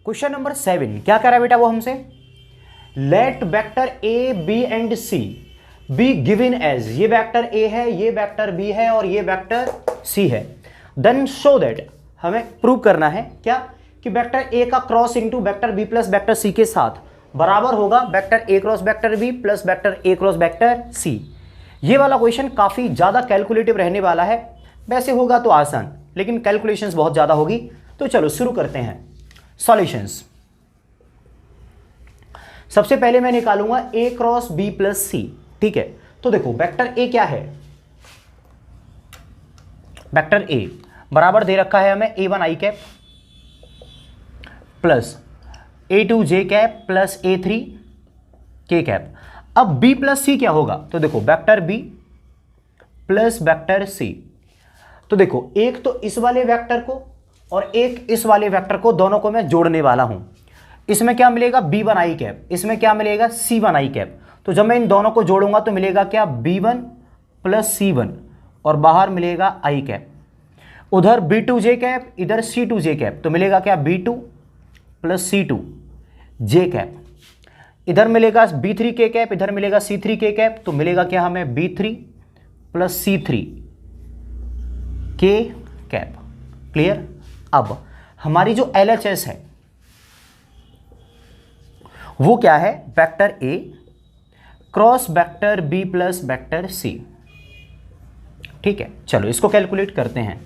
Question number 7 क्या कह रहा है बेटा वो हमसे, let vector A B and C be given as, ये वेक्टर ए है, ये वेक्टर बी है और ये वेक्टर सी है, देन शो दैट, हमें प्रूव करना है क्या कि वेक्टर ए का cross into vector B plus vector C के साथ बराबर होगा vector A cross vector B plus vector A cross vector C. ये वाला क्वेश्चन काफी ज्यादा कैलकुलेटिव रहने वाला है, वैसे होगा तो आसान लेकिन कैलकुलेशंस बहुत ज्यादा होगी। तो चलो शुरू करते हैं सॉल्यूशंस। सबसे पहले मैं निकालूंगा ए क्रॉस बी प्लस सी, ठीक है। तो देखो वेक्टर ए क्या है, वेक्टर ए बराबर दे रखा है हमें A one I cap plus A two J cap plus A three K cap. अब बी प्लस सी क्या होगा, तो देखो vector B plus vector C. तो देखो एक तो इस वाले वेक्टर को और एक इस वाले वेक्टर को, दोनों को मैं जोड़ने वाला हूं। इसमें क्या मिलेगा बी वन आई कैप, इसमें क्या मिलेगा सी वन आई कैप। तो जब मैं इन दोनों को जोड़ूंगा तो मिलेगा क्या B one plus C one और बाहर मिलेगा आई कैप। उधर बी टू जे कैप, इधर सी टू जे कैप, तो मिलेगा क्या B two plus C two J cap. इधर मिलेगा बी थ्री के कैप, इधर मिलेगा सी थ्री के कैप, तो मिलेगा क्या हमें B three plus C three K cap. Clear. अब हमारी जो LHS है वो क्या है, vector A cross vector B plus vector C, ठीक है। चलो इसको कैलकुलेट करते हैं।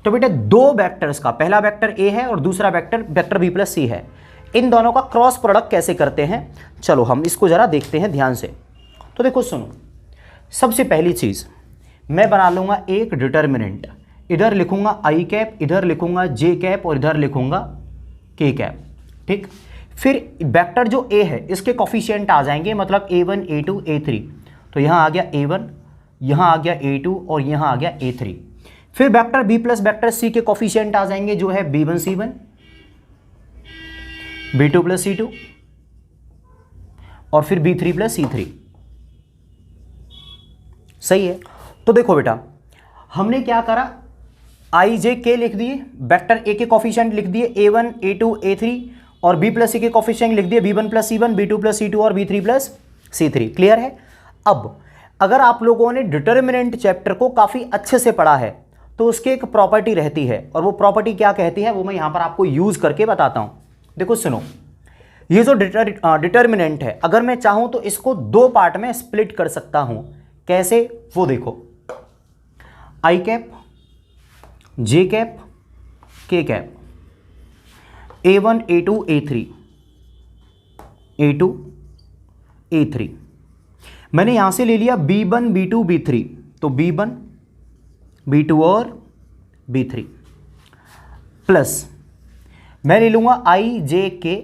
तो बेटे दो वेक्टर्स का, पहला वेक्टर ए है और दूसरा वेक्टर वेक्टर बी प्लस सी है, इन दोनों का क्रॉस प्रोडक्ट कैसे करते हैं, चलो हम इसको जरा देखते हैं ध्यान से। तो देखो सुनो, सबसे पहली चीज मैं बना लूंगा एक डिटर्मिनेंट, इधर लिखूंगा आई कैप, इधर लिखूंगा जे कैप और इधर लिखूंगा के कैप, ठीक। फिर वेक्टर जो ए है इसके कोफिशिएंट आ जाएंगे, मतलब a1 a2 a3। तो यहां आ गया a1, यहां आ गया a2 और यहां आ गया a3। फिर vector b plus vector c के कोफिशिएंट आ जाएंगे, जो है b1 c1 b2 plus c2 और फिर b3 प्लस c3। सही है। तो देखो बेटा हमने क्या करा, आई जे के लिख दिए, वेक्टर ए के कोफिशिएंट लिख दिए a1 a2 a3 और b प्लस सी के कोफिशिएंट लिख दिए b1 plus c1 b2 plus c2 और b3 प्लस c3। क्लियर है। अब अगर आप लोगों ने डिटर्मिनेंट चैप्टर को काफी अच्छे से पढ़ा है तो उसकी एक प्रॉपर्टी रहती है, और वो प्रॉपर्टी क्या कहती है वो मैं यहां पर आपको यूज करके बताता हूं। देखो सुनो, ये जो डिटर्मिनेंट है, अगर मैं चाहूं तो इसको दो पार्ट में स्प्लिट कर सकता हूं। कैसे, वो देखो, आई cap J cap K cap, a1 a2 a3 a2 a3। मैंने यहां से ले लिया b1 b2 b3, तो b1 b2 और b3 प्लस मैं ले लूंगा आई जे के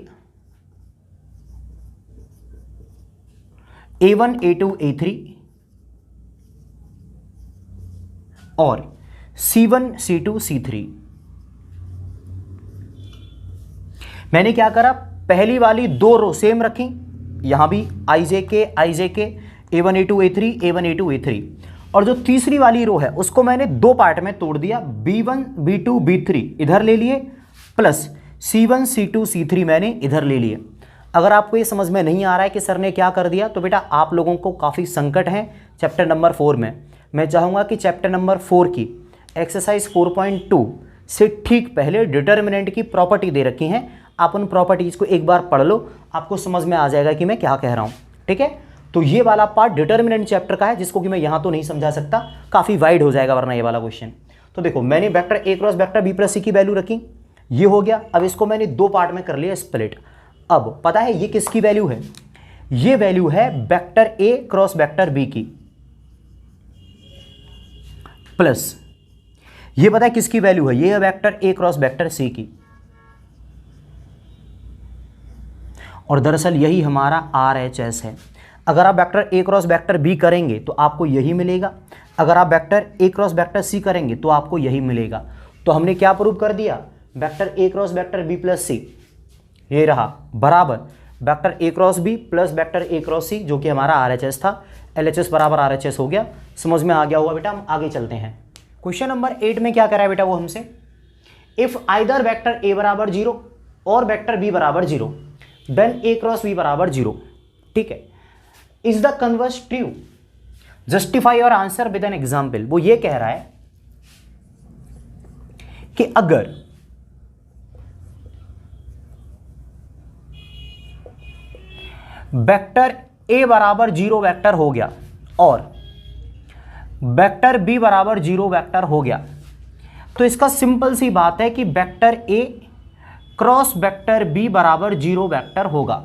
a1 a2 a3 और c1 c2 c3। मैंने क्या करा, पहली वाली दो रो सेम रखी, यहां भी आई जे के a1 a2 a3 a1 a2 a3, और जो तीसरी वाली रो है उसको मैंने दो पार्ट में तोड़ दिया, b1 b2 b3 इधर ले लिए प्लस c1 c2 c3 मैंने इधर ले लिए। अगर आपको ये समझ में नहीं आ रहा है कि सर ने क्या कर दिया, तो बेटा आप लोगों को काफ़ी संकट है चैप्टर नंबर 4 में। मैं चाहूँगा कि चैप्टर नंबर 4 की एक्सरसाइज 4.2 से ठीक पहले डिटर्मिनेंट की प्रॉपर्टी दे रखी हैं, आप उन प्रॉपर्टीज को एक बार पढ़ लो, आपको समझ में आ जाएगा कि मैं क्या कह रहा हूँ, ठीक है। तो ये वाला पार्ट डिटर्मिनेंट चैप्टर का है, जिसको कि मैं यहाँ तो नहीं समझा सकता, काफ़ी वाइड हो जाएगा वरना ये वाला क्वेश्चन। तो देखो मैंने vector A cross vector B plus C की वैल्यू रखी, ये हो गया। अब इसको मैंने दो पार्ट में कर लिया स्प्लिट। अब पता है ये किसकी वैल्यू है, ये वैल्यू है vector A cross vector B की, प्लस ये पता है किसकी वैल्यू है, ये है vector A cross vector C की। और दरअसल यही हमारा RHS है। अगर आप vector A cross vector B करेंगे तो आपको यही मिलेगा, अगर आप vector A cross vector C करेंगे तो आपको यही मिलेगा। तो हमने क्या प्रूव कर दिया, vector A cross vector B plus C ये रहा बराबर vector A cross B plus vector A cross C, जो कि हमारा RHS था। LHS बराबर RHS हो गया, समझ में आ गया होगा बेटा। हम आगे चलते हैं। क्वेश्चन नंबर 8 में क्या करा है बेटा वो हमसे, इफ आइदर वेक्टर ए बराबर 0 और वेक्टर बी बराबर 0, देन ए क्रॉस बी बराबर 0। ठीक है, is the converse true, justify your answer with an example. वो ये कह रहा है कि अगर वेक्टर ए बराबर 0 वेक्टर हो गया और वेक्टर बी बराबर 0 वेक्टर हो गया, तो इसका सिंपल सी बात है कि vector A cross vector B बराबर 0 वेक्टर होगा।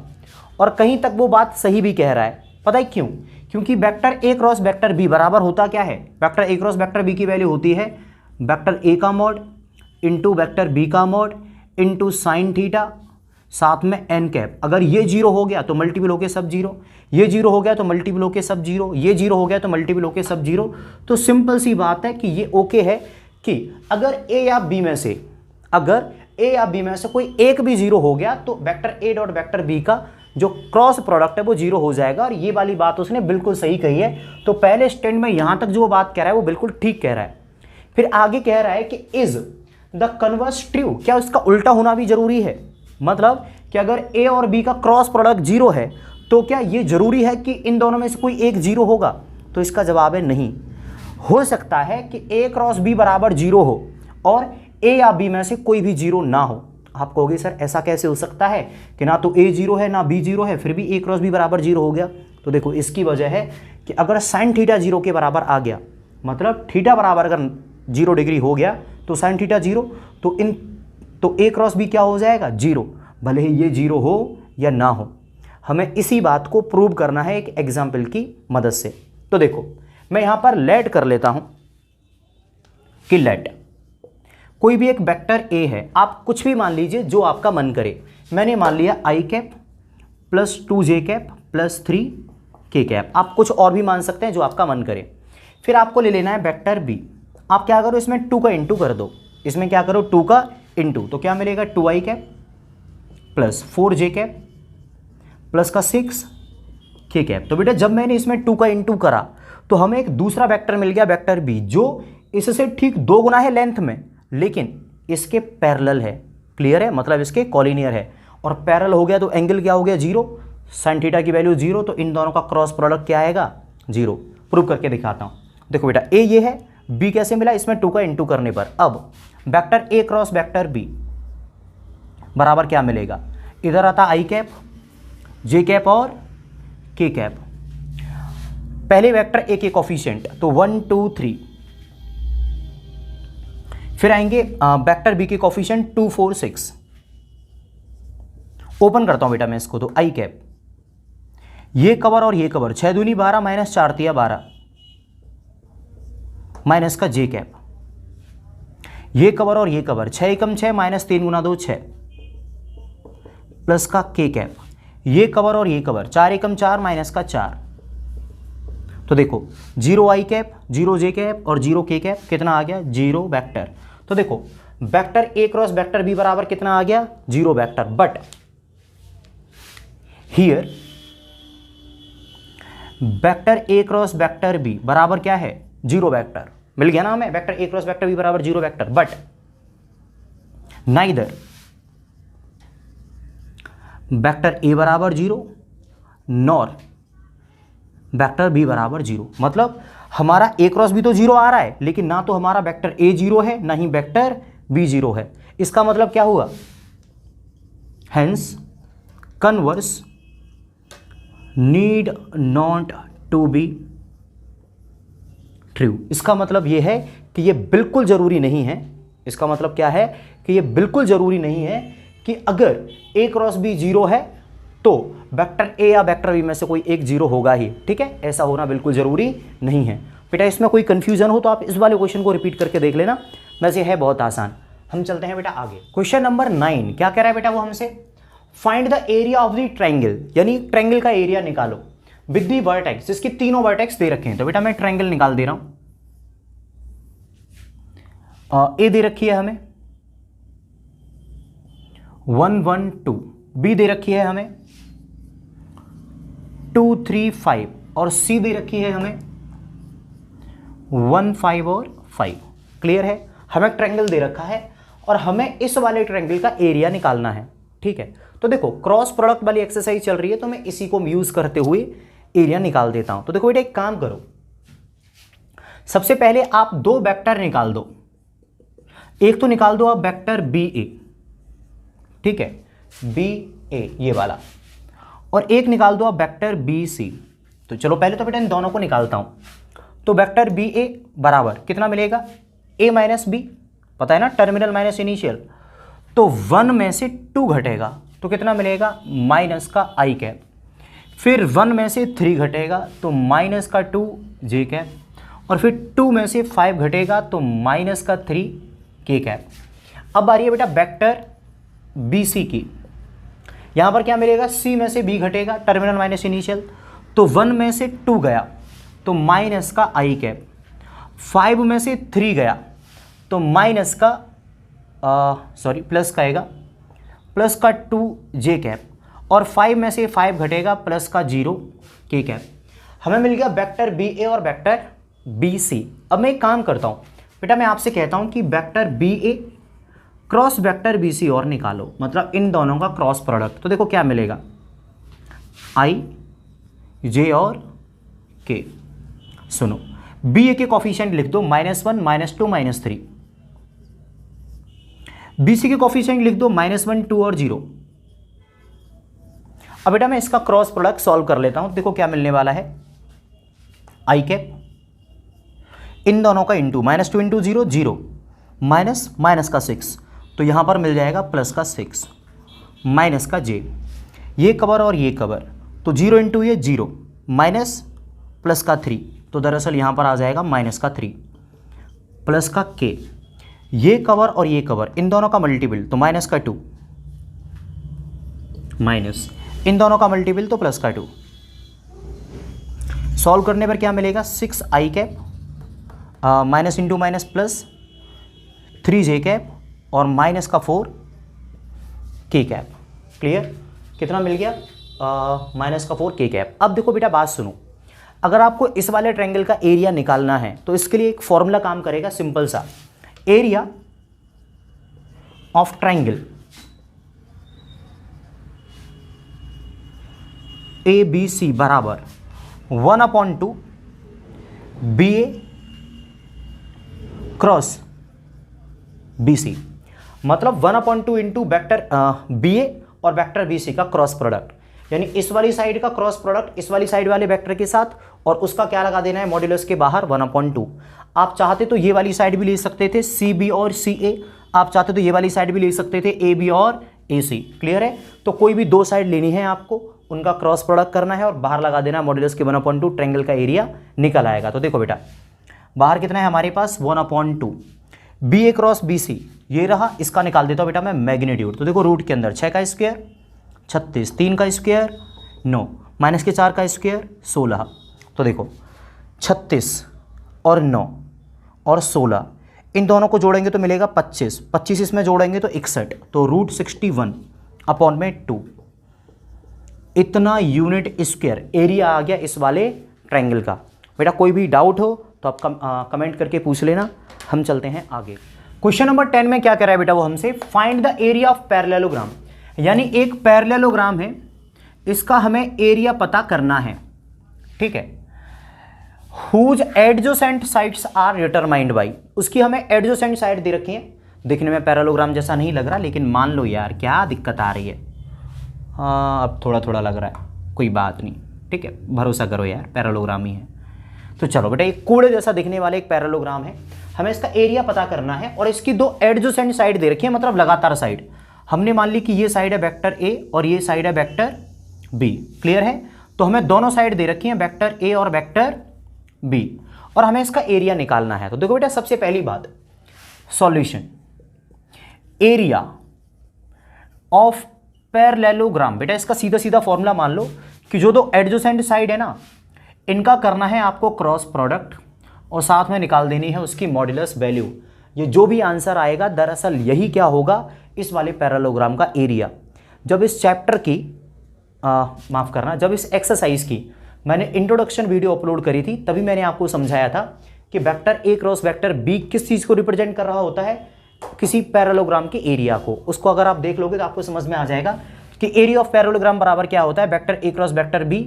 और कहीं तक वो बात सही भी कह रहा है, पता है क्यों? क्योंकि vector A cross vector B बराबर होता क्या है? Vector A cross vector B की वैल्यू होती है वेक्टर ए का मॉड इंटू वेक्टर बी का मॉड इंटू साइन थीटा साथ में एन कैप। अगर ये 0 हो गया तो मल्टीपल होके सब 0, ये 0 हो गया तो मल्टीपल होके सब 0, ये 0 हो गया तो मल्टीपल होके सब 0। तो सिंपल सी बात है कि ये ओके है कि अगर ए या बी में से कोई एक भी 0 हो गया तो vector A dot vector B का जो क्रॉस प्रोडक्ट है वो 0 हो जाएगा। और ये वाली बात उसने बिल्कुल सही कही है। तो पहले स्टैंड में यहां तक जो वो बात कह रहा है वो बिल्कुल ठीक कह रहा है। फिर आगे कह रहा है कि इज द कन्वर्स ट्रू, क्या उसका उल्टा होना भी जरूरी है? मतलब कि अगर ए और बी का क्रॉस प्रोडक्ट 0 है तो क्या ये जरूरी है कि इन दोनों में से कोई एक 0 होगा? तो इसका जवाब है नहीं। हो सकता है कि ए क्रॉस बी बराबर 0 हो और ए या बी में से कोई भी 0 ना हो। आप कहोगे सर ऐसा कैसे हो सकता है कि ना तो ए 0 है ना बी 0 है फिर भी ए क्रॉस बी बराबर 0 हो गया? तो देखो इसकी वजह है कि अगर साइन थीटा 0 के बराबर आ गया, मतलब थीटा बराबर अगर 0 डिग्री हो गया तो साइन थीटा 0, तो ए क्रॉस बी क्या हो जाएगा? 0, भले ही ये 0 हो या ना हो। हमें इसी बात को प्रूव करना है एक एग्जाम्पल की मदद से। तो देखो मैं यहां पर लेट कर लेता हूं कि लेट कोई भी एक वेक्टर ए है, आप कुछ भी मान लीजिए जो आपका मन करे। मैंने मान लिया I cap plus 2j cap plus 3k cap. आप कुछ और भी मान सकते हैं जो आपका मन करे। फिर आपको ले लेना है वेक्टर बी। आप क्या करो, इसमें 2 का इंटू कर दो। इसमें क्या करो 2 का इंटू, तो क्या मिलेगा 2i cap plus 4j cap plus का 6k कैप। तो बेटा जब मैंने इसमें 2 का इंटू करा तो हमें एक दूसरा वेक्टर मिल गया वेक्टर बी, जो इससे ठीक 2 गुना है लेंथ में लेकिन इसके पैरेलल है। क्लियर है? मतलब इसके कॉलिनियर है। और पैरेलल हो गया तो एंगल क्या हो गया? 0, साइन थीटा की वैल्यू 0, तो इन दोनों का क्रॉस प्रोडक्ट क्या आएगा? 0। प्रूव करके दिखाता हूं। देखो बेटा ए ये है, बी कैसे मिला? इसमें 2 का इंटू करने पर। अब vector A cross vector B बराबर क्या मिलेगा? इधर आता आई कैप, जे कैप और के कैप। पहले वेक्टर ए के कोफिशिएंट तो 1 2 3, फिर आएंगे वेक्टर बी के कोफिशिएंट 2 4 6। ओपन करता हूं बेटा मैं इसको, तो आई कैप, ये कवर और ये कवर, 6 दूनी 12 माइनस 4 तिया 12 माइनस का जे कैप, ये कवर और ये कवर, 6 एकम 6 माइनस 3 गुना 2 6 प्लस का के कैप, ये कवर और ये कवर, 4 एकम 4 माइनस का 4। तो देखो 0 आई कैप 0 जे कैप और 0 के कैप, कितना आ गया? 0 वेक्टर। तो देखो vector A cross vector B बराबर कितना आ गया? 0 vector. But here vector A cross vector B बराबर क्या है? 0 वेक्टर। मिल गया ना हमें vector A cross vector B बराबर 0 vector. But neither vector A बराबर 0 नॉर वेक्टर बी बराबर 0। मतलब हमारा ए क्रॉस बी तो 0 आ रहा है लेकिन ना तो हमारा वेक्टर ए 0 है ना ही वेक्टर बी 0 है। इसका मतलब क्या हुआ? Hence converse need not to be true. इसका मतलब यह है कि यह बिल्कुल जरूरी नहीं है। इसका मतलब क्या है कि यह बिल्कुल जरूरी नहीं है कि अगर ए क्रॉस बी 0 है तो वेक्टर ए या वेक्टर बी में से कोई एक 0 होगा ही। ठीक है, ऐसा होना बिल्कुल जरूरी नहीं है। बेटा इसमें कोई कंफ्यूजन हो तो आप इस वाले क्वेश्चन को रिपीट करके देख लेना, वैसे है बहुत आसान। हम चलते हैं बेटा आगे। क्वेश्चन नंबर 9 क्या कह रहा है बेटा वो हमसे? Find the area of the triangle, यानी ट्रायंगल का एरिया निकालो विद द वर्टेक्स, जिसकी तीनों वर्टेक्स दे रखे हैं। तो बेटा मैं ट्रायंगल निकाल दे रहा हूं। ए दे रखी है हमें 1 1 2, बी दे रखी है हमें 2 3 5 और सी दे रखी है हमें 1 5 और 5। क्लियर है? हमें ट्रायंगल दे रखा है और हमें इस वाले ट्रायंगल का एरिया निकालना है। ठीक है, तो देखो क्रॉस प्रोडक्ट वाली एक्सरसाइज चल रही है तो मैं इसी को यूज करते हुए एरिया निकाल देता हूं। तो देखो बेटा एक काम करो, सबसे पहले आप दो वेक्टर निकाल दो। एक तो निकाल दो आप वेक्टर बी ए, ठीक है, बी ए ये वाला, और एक निकाल दो आप वेक्टर बी सी। तो चलो पहले तो बेटा इन दोनों को निकालता हूं। तो वेक्टर बी ए बराबर कितना मिलेगा, ए माइनस बी, पता है ना टर्मिनल माइनस इनिशियल, तो 1 में से 2 घटेगा तो कितना मिलेगा माइनस का आई कैप, फिर 1 में से 3 घटेगा तो माइनस का 2 जे कैप, और फिर 2 में से 5 घटेगा तो माइनस का 3 के कैप। अब आ रही है बेटा वेक्टर बी सी की, यहां पर क्या मिलेगा, सी में से बी घटेगा टर्मिनल माइनस इनिशियल, तो 1 में से 2 गया तो माइनस का आई कैप, 5 में से 3 गया तो माइनस का प्लस का आएगा, प्लस का 2 जे कैप, और 5 में से 5 घटेगा प्लस का 0 के कैप। हमें मिल गया वेक्टर बी ए और वेक्टर बी सी। अब मैं एक काम करता हूँ बेटा, मैं आपसे कहता हूँ कि vector B A cross vector B C और निकालो, मतलब इन दोनों का क्रॉस प्रोडक्ट। तो देखो क्या मिलेगा, आई जे और के। सुनो बी ए के कॉफिशिएंट लिख दो -1 -2 -3, बी सी के कॉफिशिएंट लिख दो -1 2 और 0। अब बेटा मैं इसका क्रॉस प्रोडक्ट सॉल्व कर लेता हूं। देखो क्या मिलने वाला है, आई कैप इन दोनों का इंटू -2 इंटू 0 0 माइनस का 6, तो यहां पर मिल जाएगा प्लस का 6 माइनस का जे, ये कवर और ये कवर, तो 0 इंटू ये 0 माइनस प्लस का 3, तो दरअसल यहां पर आ जाएगा माइनस का 3 प्लस का के, ये कवर और ये कवर इन दोनों का मल्टीपल तो माइनस का 2 माइनस इन दोनों का मल्टीपल तो प्लस का 2। सॉल्व करने पर क्या मिलेगा, 6 I cap minus into minus plus 3 J cap और माइनस का 4 के कैप। क्लियर, कितना मिल गया, माइनस का 4 के कैप। अब देखो बेटा बात सुनो, अगर आपको इस वाले ट्रायंगल का एरिया निकालना है तो इसके लिए एक फॉर्मूला काम करेगा सिंपल सा, area of triangle A B C बराबर 1/2 B A cross B C, मतलब 1/2 इंटू वेक्टर बी ए और वेक्टर बी सी का क्रॉस प्रोडक्ट, यानी इस वाली साइड का क्रॉस प्रोडक्ट इस वाली साइड वाले वेक्टर के साथ, और उसका क्या लगा देना है मॉड्यूलस के बाहर 1/2। आप चाहते तो ये वाली साइड भी ले सकते थे सी बी और सी ए, आप चाहते तो ये वाली साइड भी ले सकते थे ए बी और ए सी। क्लियर है, तो कोई भी दो साइड लेनी है आपको, उनका क्रॉस प्रोडक्ट करना है और बाहर लगा देना मॉड्यूलस के 1/2, ट्रायंगल का एरिया निकल आएगा। तो देखो बेटा बाहर कितना है हमारे पास 1/2 बी ए क्रॉस बी सी, ये रहा, इसका निकाल देता हूँ बेटा मैं मैग्नीट्यूड। तो देखो रूट के अंदर 6 का स्क्वायर 36, 3 का स्क्वायर 9, माइनस के 4 का स्क्वायर 16, तो देखो 36 और 9 और 16 इन दोनों को जोड़ेंगे तो मिलेगा 25, 25 इसमें जोड़ेंगे तो 61, तो रूट 61/2 इतना यूनिट स्क्वायर एरिया आ गया इस वाले ट्रायंगल का। बेटा कोई भी डाउट हो तो आप कमेंट करके पूछ लेना, हम चलते हैं आगे। क्वेश्चन नंबर 10 में क्या कह रहा है बेटा वो हमसे, find the area of parallelogram, यानी एक पैरेललोग्राम है, इसका हमें एरिया पता करना है, ठीक है। Whose adjacent sides are determined by, उसकी हमें एडजेसेंट साइड दे रखी है, दिखने में पैरेललोग्राम जैसा नहीं लग रहा, लेकिन मान लो यार क्या दिक्कत आ रही है, हाँ अब थोड़ा थोड़ा लग रहा है, कोई बात नहीं, ठीक है, भरोसा करो यार पैरेललोग्राम ही है। तो चलो बेटा एक कूड़े जैसा दिखने वाला एक पैरेललोग्राम है, हमें इसका एरिया पता करना है, और इसकी दो एडजेसेंट साइड दे रखी है, मतलब लगातार साइड। हमने मान ली कि ये साइड है वेक्टर ए और ये साइड है वेक्टर बी। क्लियर है, तो हमें दोनों साइड दे रखी है वेक्टर ए और वेक्टर बी, और हमें इसका एरिया निकालना है। तो देखो बेटा सबसे पहली बात, सॉल्यूशन, एरिया ऑफ पैरेललोग्राम, बेटा इसका सीधा सीधा फॉर्मूला मान लो कि जो दो एडजेसेंट साइड है ना, इनका करना है आपको क्रॉस प्रोडक्ट, और साथ में निकाल देनी है उसकी मॉड्यूलस वैल्यू। ये जो भी आंसर आएगा दरअसल यही क्या होगा, इस वाले पैरेललोग्राम का एरिया। जब इस चैप्टर की माफ़ करना, जब इस एक्सरसाइज की मैंने इंट्रोडक्शन वीडियो अपलोड करी थी, तभी मैंने आपको समझाया था कि vector A cross vector B किस चीज़ को रिप्रेजेंट कर रहा होता है, किसी पैरेललोग्राम के एरिया को, उसको अगर आप देख लोगे तो आपको समझ में आ जाएगा कि एरिया ऑफ पैरेललोग्राम बराबर क्या होता है, vector A cross vector B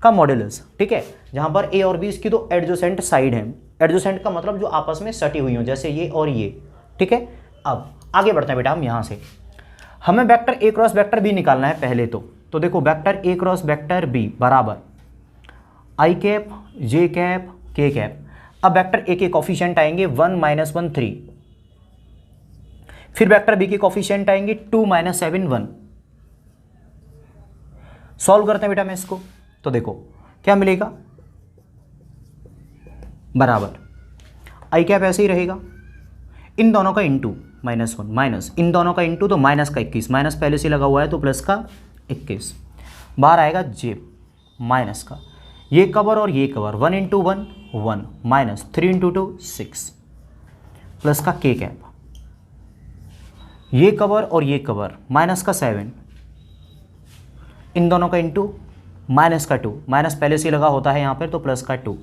का मॉड्यूलस। ठीक है, जहां पर ए और बी इसकी दो एडजेसेंट साइड हैं। एडजेसेंट का मतलब जो आपस में सटी हुई हो, जैसे ये और ये। ठीक है, अब आगे बढ़ते हैं बेटा हम यहां से। हमें vector A cross vector B निकालना है पहले तो देखो vector A cross vector B बराबर I cap J cap K cap. अब वेक्टर ए के कोफिशिएंट आएंगे 1 - 1 3, फिर वेक्टर बी के कोफिशिएंट आएंगे 2 - 7 1। सॉल्व करते हैं बेटा मैं इसको, तो देखो क्या मिलेगा, बराबर आई कैप ऐसे ही रहेगा, इन दोनों का इंटू -1 माइनस इन दोनों का इंटू, तो माइनस का 21, माइनस पहले से लगा हुआ है तो प्लस का 21, बाहर आएगा जे माइनस का, ये कवर और ये कवर, 1 × 1 1 माइनस 3 × 2 6 प्लस का के कैप, ये कवर और ये कवर, माइनस का 7, इन दोनों का इंटू माइनस का 2, माइनस पहले से लगा होता है यहाँ पर तो प्लस का 2।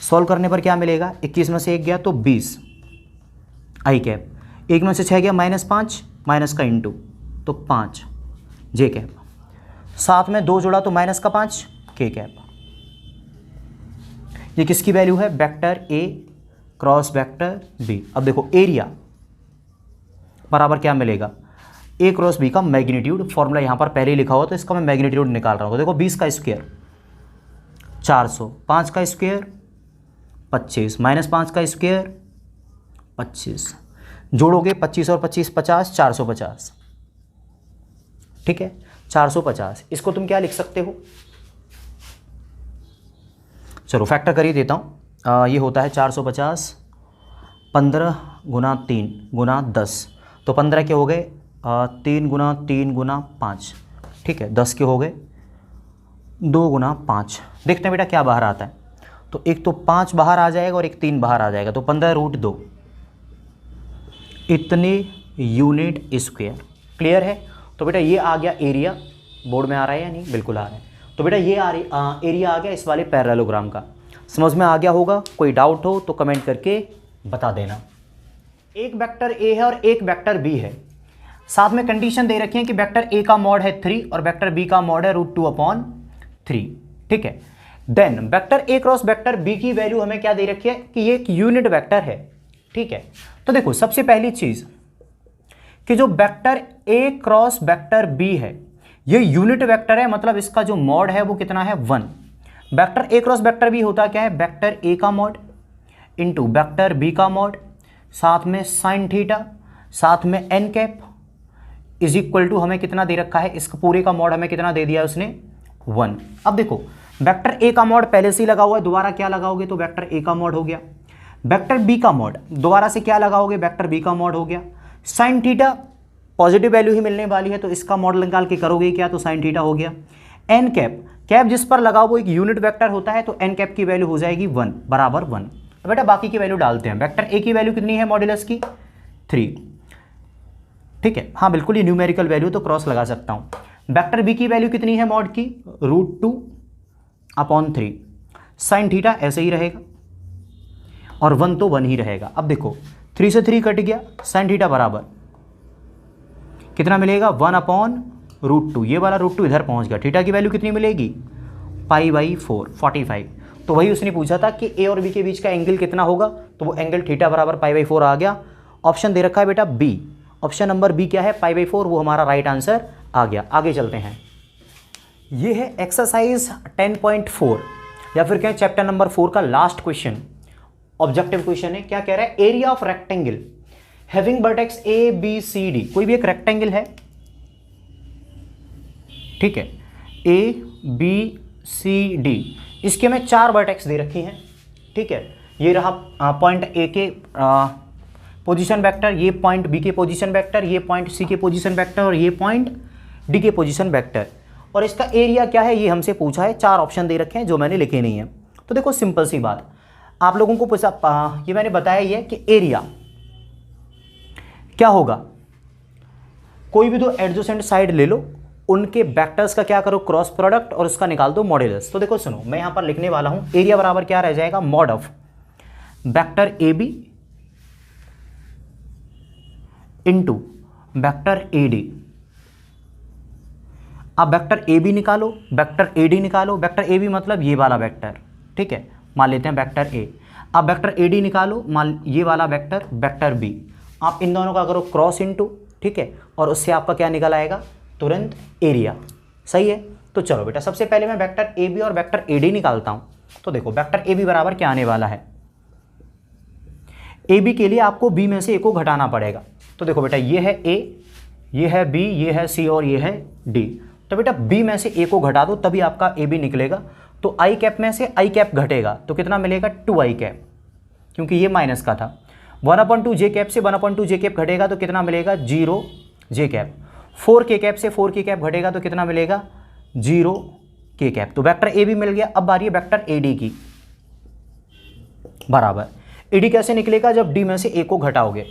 सॉल्व करने पर क्या मिलेगा, 21 में से 1 गया तो 20 आई कैप, 1 में से 6 गया -5, माइनस का इंटू तो 5 जे कैप, साथ में 2 जोड़ा तो माइनस का 5 के कैप। ये किसकी वैल्यू है, vector A cross vector B. अब देखो एरिया बराबर क्या मिलेगा, ए क्रॉस बी का मैग्नीट्यूड, फॉर्मूला यहाँ पर पहले ही लिखा हुआ तो इसका मैं मैग्नीट्यूड निकाल रहा हूँ। तो देखो 20 का स्क्वायर 400, 5 का स्क्वायर 25, -5 का स्क्वायर 25, जोड़ोगे 25 और 25 50, 450। ठीक है, 450, इसको तुम क्या लिख सकते हो, चलो फैक्टर कर ही देता हूँ। ये होता है 450 15 × 3 × 10, तो 15 के हो गए 3 × 3 × 5। ठीक है, 10 के हो गए 2 × 5। देखते हैं बेटा क्या बाहर आता है, तो एक तो 5 बाहर आ जाएगा और एक 3 बाहर आ जाएगा, तो 15√2 इतने यूनिट स्क्वायर। क्लियर है, तो बेटा ये आ गया एरिया, बोर्ड में आ रहा है या नहीं, बिल्कुल आ रहा है। तो बेटा ये एरिया आ गया इस वाले पैरेललोग्राम का। समझ में आ गया होगा, कोई डाउट हो तो कमेंट करके बता देना। एक वेक्टर ए है और एक वेक्टर बी है, साथ में कंडीशन दे रखी है कि वेक्टर ए का मॉड है 3 और वेक्टर बी का मॉड है √2/3। ठीक है, then vector A cross vector B की वैल्यू हमें क्या दे रखी है कि ये एक यूनिट वेक्टर है। ठीक है, तो देखो सबसे पहली चीज कि जो vector A cross vector B है ये यूनिट वेक्टर है, मतलब इसका जो मॉड है वो कितना है 1। Vector A cross vector B होता क्या है, वेक्टर ए का मॉड इंटू वेक्टर बी का मॉड, साथ में साइन थीटा, साथ में N cap is equal to हमें कितना दे रखा है, इसका पूरे का मॉड हमें कितना दे दिया है उसने 1। अब देखो वेक्टर ए का मॉड पहले से ही लगा हुआ है, दोबारा क्या लगाओगे तो वेक्टर ए का मॉड हो गया। वेक्टर बी का मॉड दोबारा से क्या लगाओगे, वेक्टर बी का मॉड हो गया। साइन थीटा पॉजिटिव वैल्यू ही मिलने वाली है तो इसका मॉडल निकाल के करोगे क्या, तो साइन थीटा हो गया। एन कैप, कैप जिस पर लगाओ वो एक यूनिट वेक्टर होता है, तो एन कैप की वैल्यू हो जाएगी 1 बराबर 1। तो बेटा बाकी की वैल्यू डालते हैं। वेक्टर ए की वैल्यू कितनी है मॉड्यूलस की 3। ठीक है, हाँ बिल्कुल ये न्यूमेरिकल वैल्यू तो क्रॉस लगा सकता हूँ। वेक्टर बी की वैल्यू कितनी है मॉड की √2/3, साइन थीटा ऐसे ही रहेगा और 1 तो 1 ही रहेगा। अब देखो 3 से 3 कट गया, साइन थीटा बराबर कितना मिलेगा 1/√2, ये वाला √2 इधर पहुंच गया। थीटा की वैल्यू कितनी मिलेगी π/4 45। तो वही उसने पूछा था कि ए और बी के बीच का एंगल कितना होगा, तो वो एंगल थीटा बराबर π/4 आ गया। ऑप्शन दे रखा है बेटा बी, ऑप्शन नंबर बी क्या है π/4, वो हमारा राइट आंसर आ गया। आगे चलते हैं, ये है एक्सरसाइज 10.4 या फिर कहें चैप्टर नंबर 4 का लास्ट क्वेश्चन, ऑब्जेक्टिव क्वेश्चन है। क्या कह रहा है, area of rectangle having vertex A B C D. कोई भी एक रेक्टेंगल है, ठीक है, ए बी सी डी, इसके में 4 वर्टेक्स दे रखी हैं। ठीक है, ये रहा पॉइंट ए के पोजीशन वेक्टर, ये पॉइंट बी के पोजीशन वेक्टर, ये पॉइंट सी के पोजीशन वेक्टर और ये पॉइंट डी के पोजीशन वेक्टर। और इसका एरिया क्या है ये हमसे पूछा है। 4 ऑप्शन दे रखे हैं जो मैंने लिखे नहीं है। तो देखो सिंपल सी बात, आप लोगों को ये मैंने बताया ही है कि एरिया क्या होगा, कोई भी दो एडजेसेंट साइड ले लो, उनके वेक्टर्स का क्या करो क्रॉस प्रोडक्ट और उसका निकाल दो मॉड्यूलस। तो देखो सुनो, मैं यहां पर लिखने वाला हूं एरिया बराबर क्या रह जाएगा, mod of vector A B into vector A D. अब वेक्टर ए बी निकालो, वेक्टर ए डी निकालो। वेक्टर ए बी मतलब ये वाला वेक्टर, ठीक है, मान लेते हैं वेक्टर ए। अब वेक्टर ए डी निकालो, मान ये वाला वेक्टर, वेक्टर बी। आप इन दोनों का करो क्रॉस इंटू, ठीक है, और उससे आपका क्या निकल आएगा, तुरंत एरिया। सही है। तो चलो बेटा, सबसे पहले मैं वेक्टर ए बी और वेक्टर ए डी निकालता हूँ। तो देखो वेक्टर ए बी बराबर क्या आने वाला है, ए बी के लिए आपको बी में से ए को घटाना पड़ेगा। तो देखो बेटा, ये है ए, ये है बी, ये है सी और ये है डी। तो बेटा बी में से ए को घटा दो तभी आपका ए बी निकलेगा। तो आई कैप में से आई कैप घटेगा तो कितना मिलेगा, 2 आई कैप, क्योंकि ये माइनस का था। 1/2 जे कैप से 1/2 जे कैप घटेगा तो कितना मिलेगा, 0 जे कैप। 4 के कैप से 4 के कैप घटेगा तो कितना मिलेगा, 0 के कैप। तो वेक्टर ए बी मिल गया। अब बारी है वेक्टर ए डी की, बराबर ए डी कैसे निकलेगा, जब डी में से ए को घटाओगे।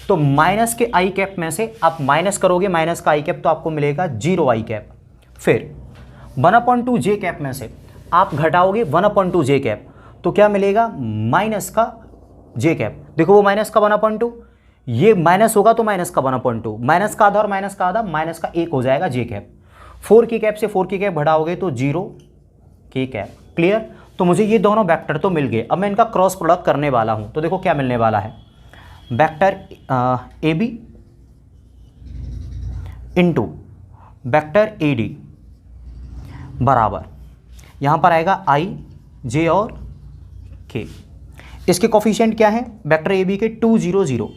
तो माइनस के आई कैप में से आप माइनस करोगे माइनस का आई कैप तो आपको मिलेगा 0 आई कैप। फिर 1/2 जे कैप में से आप घटाओगे 1/2 जे कैप तो क्या मिलेगा, माइनस का जे कैप। देखो वो माइनस का 1/2, ये माइनस होगा तो माइनस का 1/2, माइनस का आधा और माइनस का आधा, माइनस का 1 हो जाएगा जे कैप। 4 की कैप से 4 की कैप घटाओगे तो 0 के कैप। क्लियर। तो मुझे ये दोनों वेक्टर तो मिल गए। अब मैं इनका क्रॉस प्रोडक्ट करने वाला हूँ। तो देखो क्या मिलने वाला है, vector A B into vector A D बराबर, यहाँ पर आएगा आई, जे और के। इसके कोफिशिएंट क्या है, वेक्टर ए बी के 2 0 0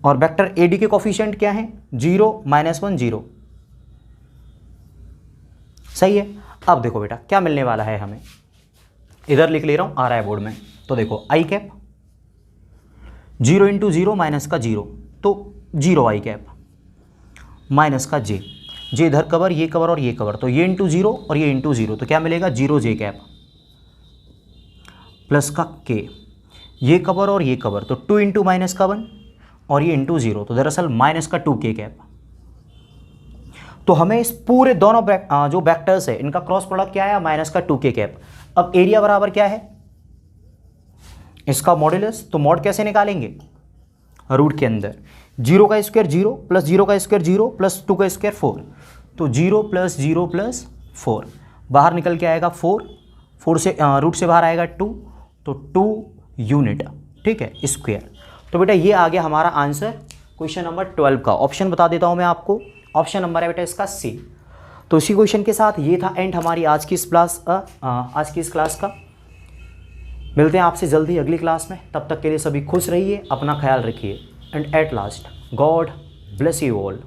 और वेक्टर ए डी के कोफिशिएंट क्या है, 0 -1 0। सही है। अब देखो बेटा क्या मिलने वाला है हमें, इधर लिख ले रहा हूँ, आ रहा है बोर्ड में। तो देखो आई कैप 0 × 0 माइनस का 0 तो 0 आई कैप, माइनस का जे, जे इधर कवर, ये कवर और ये कवर, तो ये इंटू 0 और ये इंटू 0 तो क्या मिलेगा, 0 जे कैप प्लस का के, ये कवर और ये कवर, तो 2 × माइनस का 1 और ये इंटू 0 तो दरअसल माइनस का 2 के कैप। तो हमें इस पूरे दोनों जो वेक्टर्स है इनका क्रॉस प्रोडक्ट क्या है, माइनस का 2 के कैप। अब एरिया बराबर क्या है, इसका मॉड्यूलस। तो मॉड कैसे निकालेंगे, रूट के अंदर 0 का स्क्वायर 0 प्लस 0 का स्क्वायर 0 प्लस 2 का स्क्वायर 4, तो 0 + 0 + 4, बाहर निकल के आएगा 4, 4 से रूट से बाहर आएगा 2, तो 2 यूनिट, ठीक है, स्क्वायर। तो बेटा ये आ गया हमारा आंसर क्वेश्चन नंबर 12 का। ऑप्शन बता देता हूँ मैं आपको, ऑप्शन नंबर है बेटा इसका सी। तो इसी क्वेश्चन के साथ ये था एंड हमारी आज की इस क्लास का। मिलते हैं आपसे जल्दी अगली क्लास में, तब तक के लिए सभी खुश रहिए, अपना ख्याल रखिए and at last God bless you all.